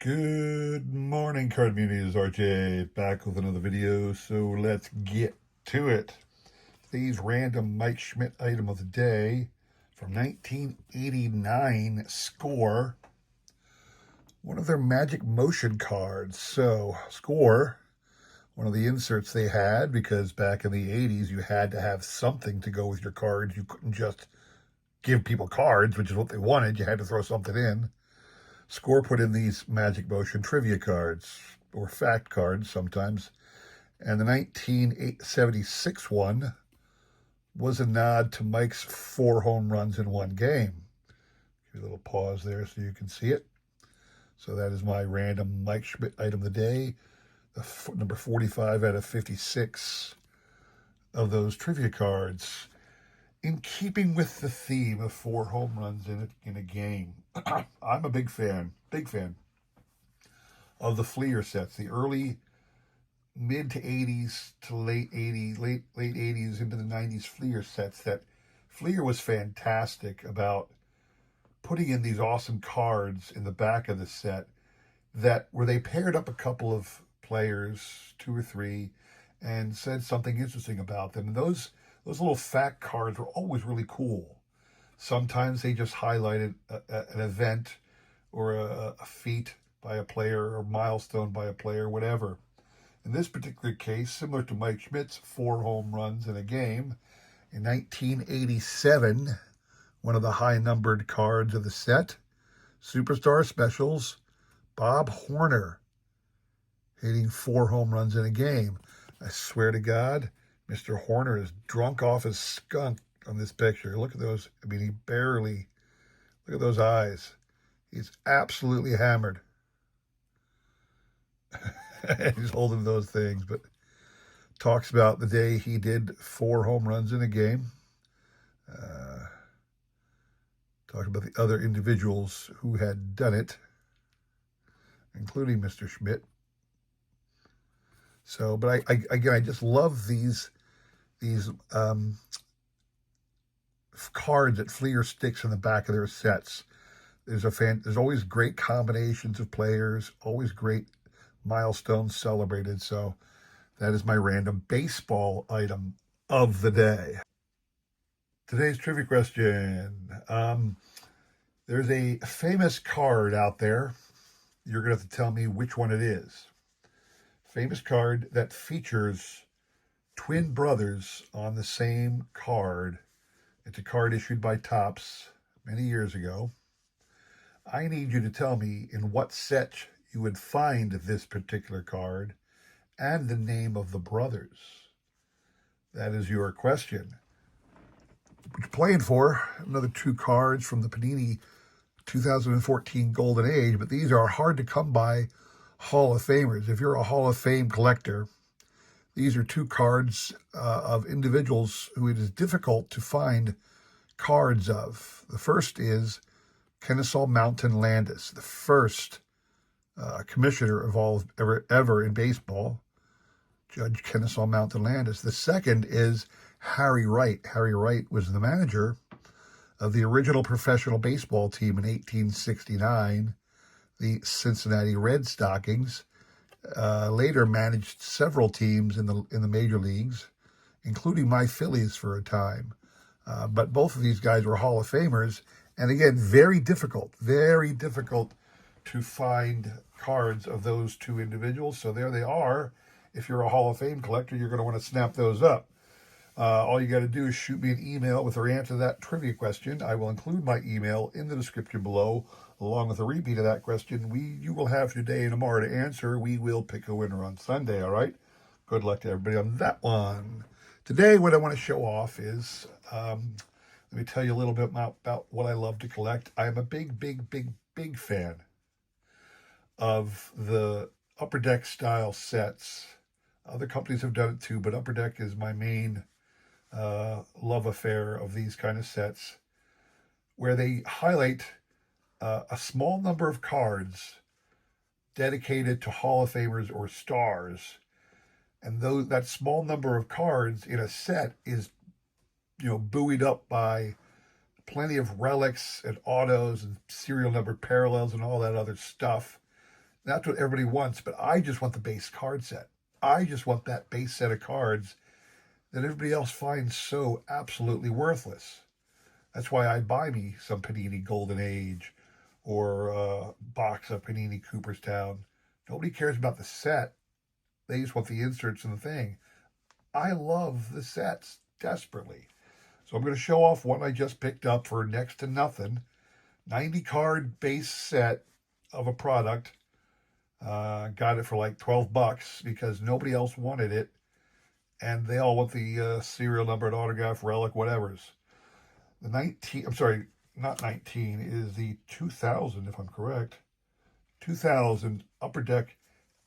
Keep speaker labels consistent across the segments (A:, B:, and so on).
A: Good morning, card community. This is RJ back with another video. So let's get to it. Today's random Mike Schmidt item of the day from 1989 Score, one of their Magic Motion cards. So, Score, one of the inserts they had, because back in the 80s you had to have something to go with your cards. You couldn't just give people cards, which is what they wanted. You had to throw something in. Score put in these Magic Motion trivia cards, or fact cards sometimes, and the 1976 one was a nod to Mike's 4 home runs in one game. Give you a little pause there so you can see it. So that is my random Mike Schmidt item of the day, number 45 out of 56 of those trivia cards. In keeping with the theme of 4 home runs in a game, I'm a big fan of the Fleer sets, the early mid to 80s to late 80s into the 90s Fleer sets. That Fleer was fantastic about putting in these awesome cards in the back of the set that where they paired up a couple of players, 2 or 3, and said something interesting about them. And those little fact cards were always really cool. Sometimes they just highlighted an event or a feat by a player or milestone by a player, whatever. In this particular case, similar to Mike Schmidt's 4 home runs in a game, in 1987, one of the high-numbered cards of the set, Superstar Specials, Bob Horner, hitting 4 home runs in a game. I swear to God, Mr. Horner is drunk off his skunk on this picture. Look at those. I mean, look at those eyes. He's absolutely hammered. He's holding those things, but talks about the day he did 4 home runs in a game. Talked about the other individuals who had done it, including Mr. Schmidt. So, but I just love these cards that Fleer sticks in the back of their sets. There's always great combinations of players, always great milestones celebrated. So that is my random baseball item of the day. Today's trivia question. There's a famous card out there. You're going to have to tell me which one it is. Famous card that features twin brothers on the same card. It's a card issued by Topps many years ago. I need you to tell me in what set you would find this particular card and the name of the brothers. That is your question. What you're playing for, another 2 cards from the Panini 2014 Golden Age, but these are hard to come by Hall of Famers. If you're a Hall of Fame collector, these are 2 cards of individuals who it is difficult to find cards of. The first is Kennesaw Mountain Landis, the first commissioner of all ever in baseball, Judge Kennesaw Mountain Landis. The second is Harry Wright. Harry Wright was the manager of the original professional baseball team in 1869, the Cincinnati Red Stockings. Later managed several teams in the major leagues, including my Phillies for a time. But both of these guys were Hall of Famers, and again, very difficult to find cards of those 2 individuals. So there they are. If you're a Hall of Fame collector, you're going to want to snap those up. All you got to do is shoot me an email with your answer to that trivia question. I will include my email in the description below, along with a repeat of that question. You will have today and tomorrow to answer. We will pick a winner on Sunday, all right? Good luck to everybody on that one. Today, what I want to show off is, let me tell you a little bit about what I love to collect. I am a big fan of the Upper Deck style sets. Other companies have done it too, but Upper Deck is my main love affair of these kind of sets, where they highlight a small number of cards dedicated to Hall of Famers or stars. And that small number of cards in a set is, buoyed up by plenty of relics and autos and serial number parallels and all that other stuff. That's what everybody wants, but I just want the base card set. I just want that base set of cards that everybody else finds so absolutely worthless. That's why I buy me some Panini Golden Age or a box of Panini Cooperstown. Nobody cares about the set. They just want the inserts and the thing. I love the sets desperately. So I'm going to show off one I just picked up for next to nothing. 90 card base set of a product. Got it for like $12 because nobody else wanted it. And they all want the serial numbered autograph, relic, whatever's. The 19, I'm sorry, not 19, is the 2000, if I'm correct. 2000 Upper Deck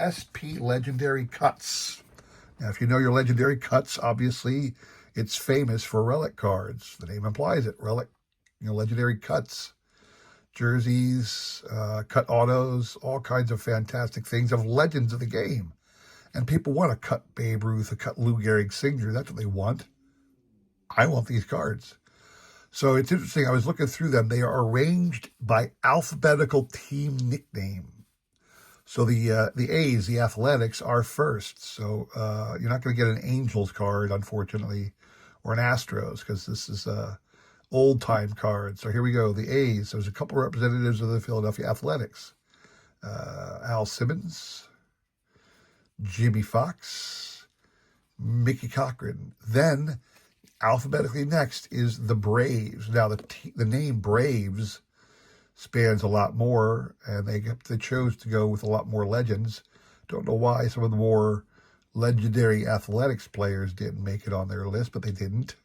A: SP Legendary Cuts. Now, if you know your Legendary Cuts, obviously it's famous for relic cards. The name implies it. Relic, Legendary Cuts. Jerseys, cut autos, all kinds of fantastic things of legends of the game. And people want to cut Babe Ruth, a cut Lou Gehrig Sr. That's what they want. I want these cards. So it's interesting. I was looking through them. They are arranged by alphabetical team nickname. So the A's, the Athletics, are first. So you're not going to get an Angels card, unfortunately, or an Astros, because this is old-time card. So here we go. The A's. There's a couple of representatives of the Philadelphia Athletics. Al Simmons, Jimmy Fox, Mickey Cochran. Then, alphabetically next is the Braves. Now, the name Braves spans a lot more, and they chose to go with a lot more legends. Don't know why some of the more legendary athletics players didn't make it on their list, but they didn't.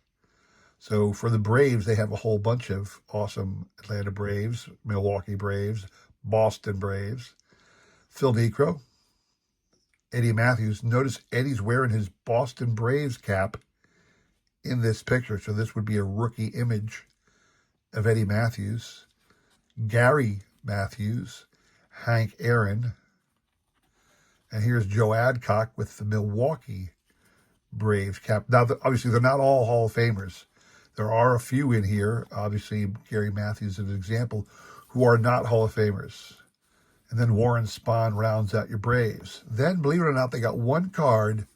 A: So for the Braves, they have a whole bunch of awesome Atlanta Braves, Milwaukee Braves, Boston Braves, Phil Niekro, Eddie Matthews. Notice Eddie's wearing his Boston Braves cap in this picture, so this would be a rookie image of Eddie Matthews. Gary Matthews, Hank Aaron, and here's Joe Adcock with the Milwaukee Braves cap. Now, obviously, they're not all Hall of Famers. There are a few in here, obviously Gary Matthews is an example, who are not Hall of Famers. And then Warren Spahn rounds out your Braves. Then, believe it or not, they got one card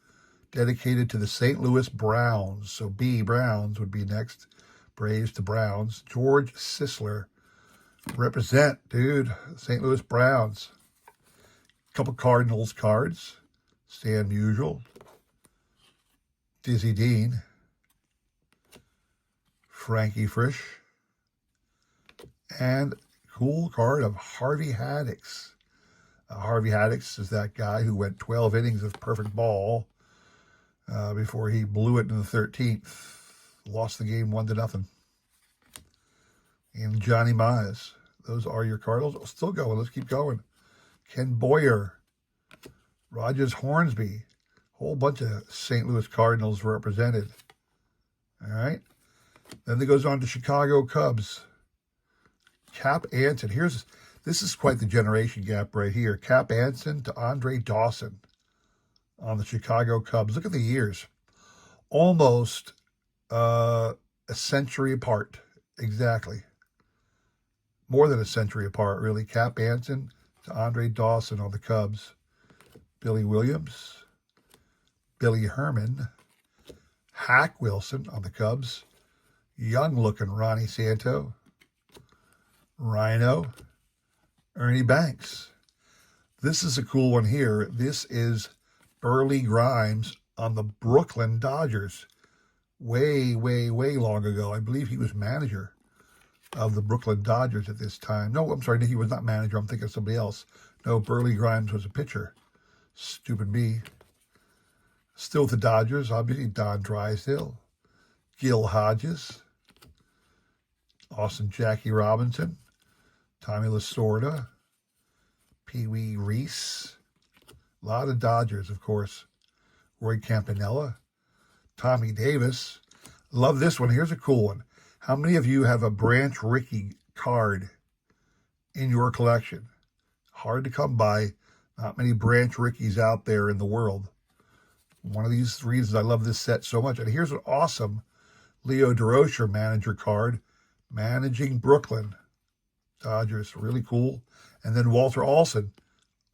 A: dedicated to the St. Louis Browns. So B, Browns would be next. Braves to Browns. George Sisler. Represent, dude. St. Louis Browns. Couple Cardinals cards. Stan Musial. Dizzy Dean. Frankie Frisch. And cool card of Harvey Haddix. Harvey Haddix is that guy who went 12 innings of perfect ball before he blew it in the 13th. Lost the game 1-0. And Johnny Mize. Those are your Cardinals. Oh, still going. Let's keep going. Ken Boyer. Rogers Hornsby. Whole bunch of St. Louis Cardinals represented. All right. Then it goes on to Chicago Cubs. Cap Anson. This is quite the generation gap right here. Cap Anson to Andre Dawson on the Chicago Cubs. Look at the years. Almost a century apart. Exactly. More than a century apart, really. Cap Anson to Andre Dawson on the Cubs. Billy Williams. Billy Herman. Hack Wilson on the Cubs. Young-looking Ronnie Santo. Rhino. Ernie Banks. This is a cool one here. This is Burley Grimes on the Brooklyn Dodgers. Way, way, way long ago. I believe he was manager of the Brooklyn Dodgers at this time. No, I'm sorry, he was not manager. I'm thinking of somebody else. No, Burley Grimes was a pitcher. Stupid me. Still with the Dodgers, obviously, Don Drysdale. Gil Hodges. Awesome Jackie Robinson. Tommy Lasorda. Pee Wee Reese. A lot of Dodgers, of course. Roy Campanella. Tommy Davis. Love this one. Here's a cool one. How many of you have a Branch Rickey card in your collection? Hard to come by. Not many Branch Rickeys out there in the world. One of these reasons I love this set so much. And here's an awesome Leo Durocher manager card. Managing Brooklyn Dodgers. Really cool. And then Walter Alston.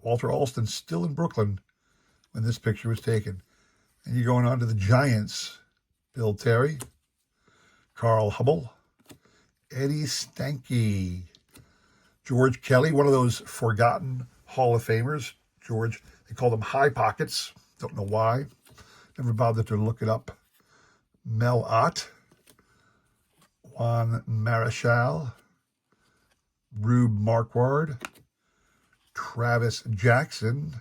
A: Walter Alston still in Brooklyn when this picture was taken. And you're going on to the Giants. Bill Terry, Carl Hubbell, Eddie Stanky, George Kelly, one of those forgotten Hall of Famers. George, they call them High Pockets. Don't know why. Never bothered to look it up. Mel Ott, Juan Marichal, Rube Marquard, Travis Jackson.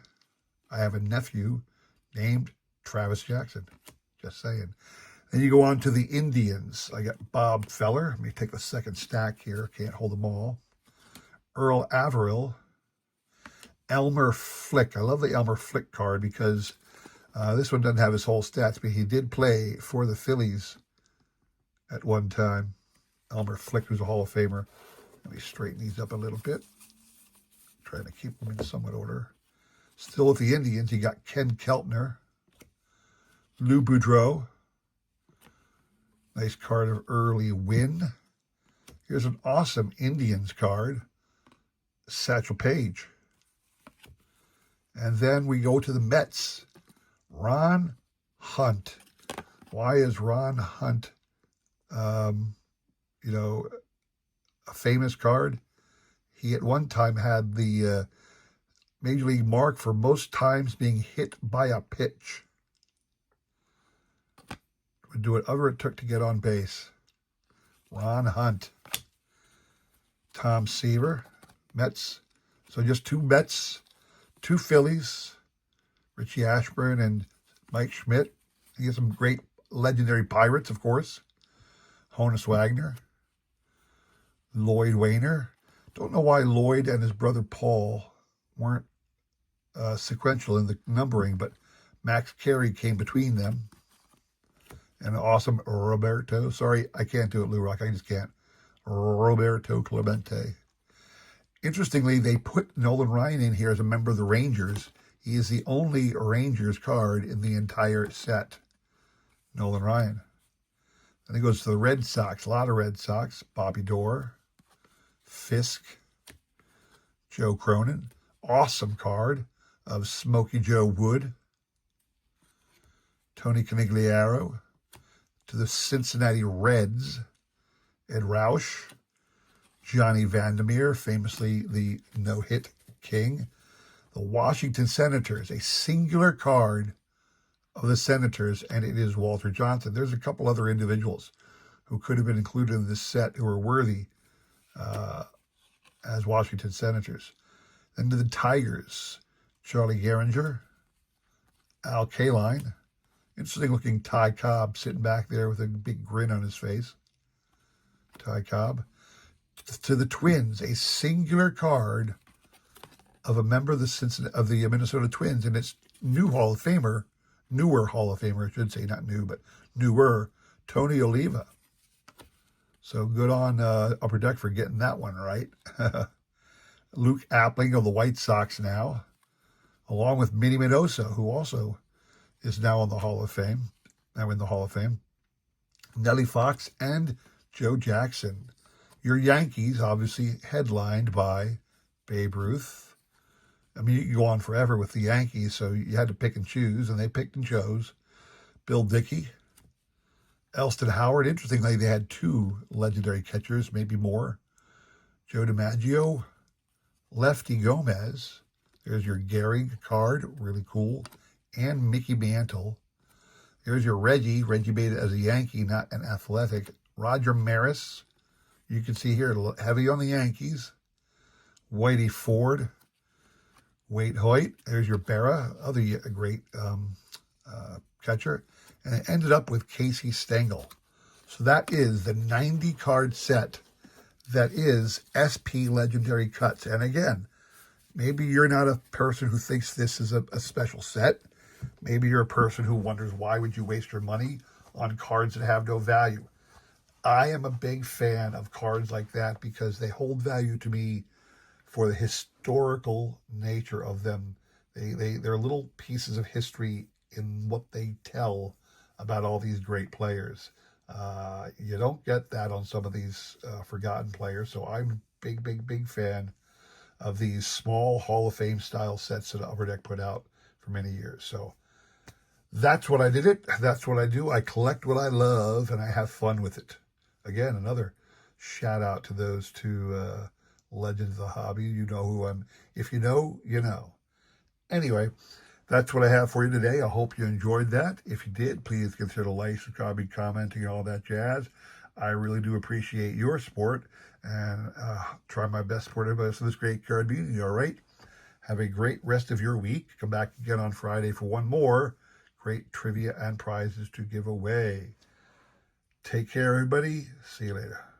A: I have a nephew named Travis Jackson. Just saying. Then you go on to the Indians. I got Bob Feller. Let me take the second stack here. Can't hold them all. Earl Averill. Elmer Flick. I love the Elmer Flick card because this one doesn't have his whole stats, but he did play for the Phillies at one time. Elmer Flick was a Hall of Famer. Let me straighten these up a little bit. Trying to keep them in somewhat order. Still with the Indians, you got Ken Keltner. Lou Boudreau. Nice card of Early Wynn. Here's an awesome Indians card. Satchel Paige. And then we go to the Mets. Ron Hunt. Why is Ron Hunt, a famous card? He at one time had the Major League mark for most times being hit by a pitch. Would do whatever it took to get on base. Ron Hunt. Tom Seaver, Mets. So just 2 Mets, 2 Phillies, Richie Ashburn and Mike Schmidt. He has some great legendary Pirates, of course. Honus Wagner. Lloyd Wayner. Don't know why Lloyd and his brother Paul weren't sequential in the numbering, but Max Carey came between them. And awesome Roberto. Sorry, I can't do it, Lou Rock. I just can't. Roberto Clemente. Interestingly, they put Nolan Ryan in here as a member of the Rangers. He is the only Rangers card in the entire set. Nolan Ryan. Then he goes to the Red Sox. A lot of Red Sox. Bobby Doerr. Fisk. Joe Cronin. Awesome card of Smokey Joe Wood. Tony Conigliaro. To the Cincinnati Reds, Ed Roush, Johnny Vandermeer, famously the no-hit king. The Washington Senators, a singular card of the Senators, and it is Walter Johnson. There's a couple other individuals who could have been included in this set who are worthy as Washington Senators. Then to the Tigers, Charlie Gehringer, Al Kaline. Interesting looking Ty Cobb sitting back there with a big grin on his face. Ty Cobb. To the Twins, a singular card of a member of the Minnesota Twins, and it's newer Hall of Famer, I should say, not new, but newer, Tony Oliva. So good on Upper Deck for getting that one right. Luke Appling of the White Sox now, along with Minnie Minoso, who also is now in the Hall of Fame. Nellie Fox and Joe Jackson. Your Yankees, obviously headlined by Babe Ruth. I mean, you can go on forever with the Yankees, so you had to pick and choose, and they picked and chose. Bill Dickey, Elston Howard. Interestingly, they had 2 legendary catchers, maybe more. Joe DiMaggio, Lefty Gomez. There's your Gehrig card, really cool. And Mickey Mantle. There's your Reggie made it as a Yankee, not an Athletic. Roger Maris. You can see here, heavy on the Yankees. Whitey Ford. Wade Hoyt. There's your Berra, other great catcher. And it ended up with Casey Stengel. So that is the 90-card set that is SP Legendary Cuts. And again, maybe you're not a person who thinks this is a special set. Maybe you're a person who wonders why would you waste your money on cards that have no value. I am a big fan of cards like that because they hold value to me for the historical nature of them. They're little pieces of history in what they tell about all these great players. You don't get that on some of these forgotten players, so I'm a big fan of these small Hall of Fame style sets that Upper Deck put out for many years. So that's what I did it. That's what I do. I collect what I love and I have fun with it. Again, another shout out to those two legends of the hobby. You know who I'm. If you know, you know. Anyway, that's what I have for you today. I hope you enjoyed that. If you did, please consider liking, subscribing, commenting, all that jazz. I really do appreciate your support and try my best to support everybody in this great card community, all right? Have a great rest of your week. Come back again on Friday for one more great trivia and prizes to give away. Take care, everybody. See you later.